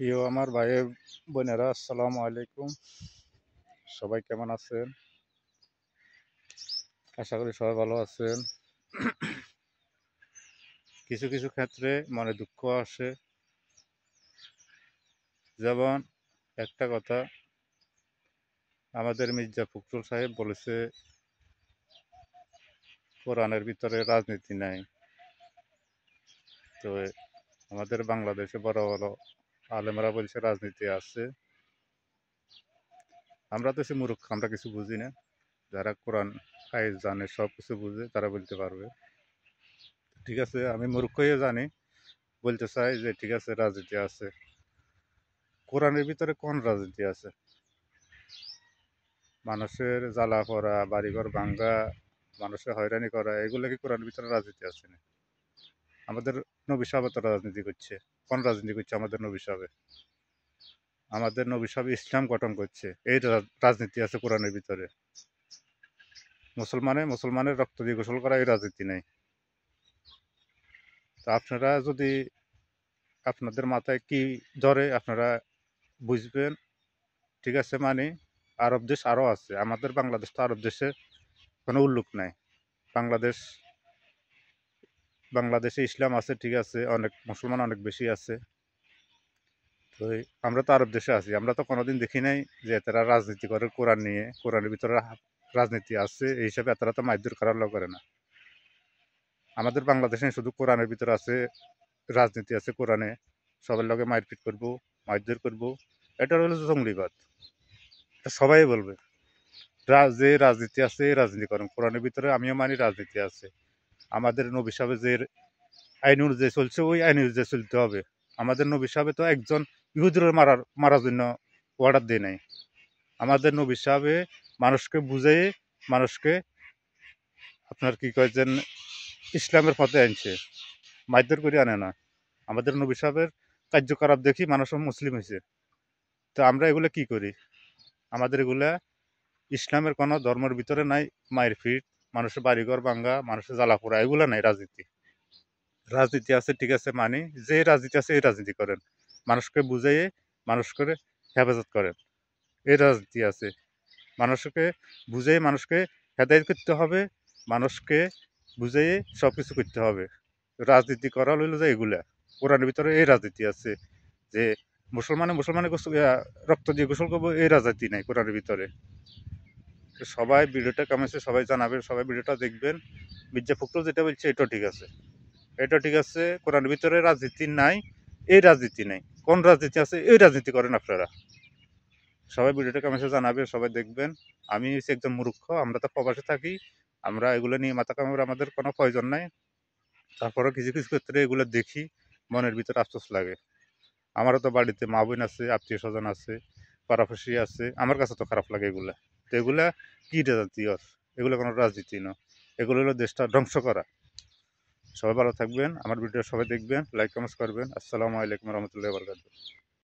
প্রিয় আমার ভাই বোনেরা, আসসালামু আলাইকুম। সবাই কেমন আছেন? আশা করি সবাই ভালো আছেন। কিছু কিছু ক্ষেত্রে মনে দুঃখ আসে। যেমন একটা কথা, আমাদের মির্জা ফখরুল সাহেব বলেছে কোরআনের ভিতরে রাজনীতি নাই। তো আমাদের বাংলাদেশে বড় বড় আলেমরা বলছে রাজনীতি আছে। আমরা তো সে মূর্খ, আমরা কিছু বুঝি না। যারা কোরআন আইন জানে, সব কিছু বুঝে, তারা বলতে পারবে। ঠিক আছে, আমি মূর্খ হয়ে জানি, বলতে চাই যে ঠিক আছে, রাজনীতি আছে। কোরআনের ভিতরে কোন রাজনীতি আছে? মানুষের জ্বালা পড়া, বাড়িঘর ভাঙ্গা, মানুষের হয়রানি করা, এগুলো কি কোরআনের ভিতরে রাজনীতি আছে না? আমাদের নবী সাহেব তো রাজনীতি করছে। কোন রাজনীতি করছে আমাদের নবী সাহেব? আমাদের নবী সাহেব ইসলাম গঠন করছে, এই রাজনীতি আছে কোরআনের ভিতরে। মুসলমানের রক্ত দিয়ে গোসল করা, এই রাজনীতি নেই। তো আপনারা যদি, আপনাদের মাথায় কি ধরে আপনারা বুঝবেন। ঠিক আছে, মানে আরব দেশ আরও আছে, আমাদের বাংলাদেশ তো আরব দেশে কোনো উল্লেখ নাই। বাংলাদেশ বাংলাদেশে ইসলাম আছে, ঠিক আছে, অনেক মুসলমান অনেক বেশি আছে। তো আমরা তো আরব দেশে আছি, আমরা তো কোনোদিন দেখি নাই যে তারা রাজনীতি করে কোরআন নিয়ে। কোরআনের ভিতরে রাজনীতি আছে এই হিসাবে তারা তো মারধর করার করে না। আমাদের বাংলাদেশে শুধু কোরআনের ভিতরে আছে রাজনীতি আছে, কোরআনে সবার লগে মারপিট করবো, মারধর করবো, এটা হলো জঙ্গলিবাদ। এটা সবাই বলবে যে রাজনীতি আছে এই রাজনীতি করেন। কোরআনের ভিতরে আমিও মানি রাজনীতি আছে। আমাদের নবী সাহেব যে আইন অনুযায়ী চলছে, ওই আইন অনুযায়ী চলতে হবে। আমাদের নবী সাহেব তো একজন ইহুদির মারার জন্য অর্ডার দিয়ে নাই। আমাদের নবী সাহেব মানুষকে বুঝিয়ে, মানুষকে আপনার কি কয় যেন ইসলামের পথে আনছে, মারধর করে আনে না। আমাদের নবী সাহেবের কার্যকলাপ দেখি মানুষ মুসলিম হয়েছে। তো আমরা এগুলো কি করি? আমাদের এগুলা ইসলামের কোনো ধর্মের ভিতরে নাই। মারপিট, মানুষের বাড়িঘর ভাঙ্গা, মানুষের জ্বালা পোড়া, এগুলো নাই রাজনীতি। রাজনীতি আছে, ঠিক আছে, মানে যে রাজনীতি আছে এই রাজনীতি করেন। মানুষকে বুঝাইয়ে মানুষ করে হেফাজত করেন, এই রাজনীতি আছে। মানুষকে বুঝাইয়ে মানুষকে হেদায়ত করতে হবে, মানুষকে বুঝাইয়ে সব কিছু করতে হবে। রাজনীতি করা হইল যে এগুলা কোরআনের ভিতরে এই রাজনীতি আছে যে মুসলমানে রক্ত দিয়ে গোসল করবো, এই রাজনীতি নাই কোরআনের ভিতরে। তো সবাই ভিডিওটা কেমন আছে সবাই জানাবেন, সবাই ভিডিওটা দেখবেন। মির্জা ফখরুল যেটা বলছে এটা ঠিক আছে, এটা ঠিক আছে। কোরআনের ভিতরে রাজনীতি নাই, এই রাজনীতি নাই। কোন রাজনীতি আছে? এই রাজনীতি করেন আপনারা। সবাই ভিডিওটা কেমন আছে জানাবেন, সবাই দেখবেন। আমি হচ্ছে একদম মূর্খ, আমরা তো প্রবাসে থাকি, আমরা এগুলো নিয়ে মাথা কামাবার আমাদের কোনো প্রয়োজন নাই। তারপরে কিছু কিছু ক্ষেত্রে এগুলো দেখি, মনের ভিতরে আফসোস লাগে। আমারও তো বাড়িতে মা বোন আছে, আত্মীয় স্বজন আছে, পাড়াপড়শি আছে, আমার কাছে তো খারাপ লাগে এগুলা। তো এগুলা কি রাজনীতি? এগুলো কোনো রাজনীতি না, এগুলো হলো দেশটা ধ্বংস করা। সবাই ভালো থাকবেন, আমার ভিডিও সবাই দেখবেন, লাইক কমেন্টস করবেন। আসসালামু আলাইকুম রহমতুল্লাহ বরকাতুহু।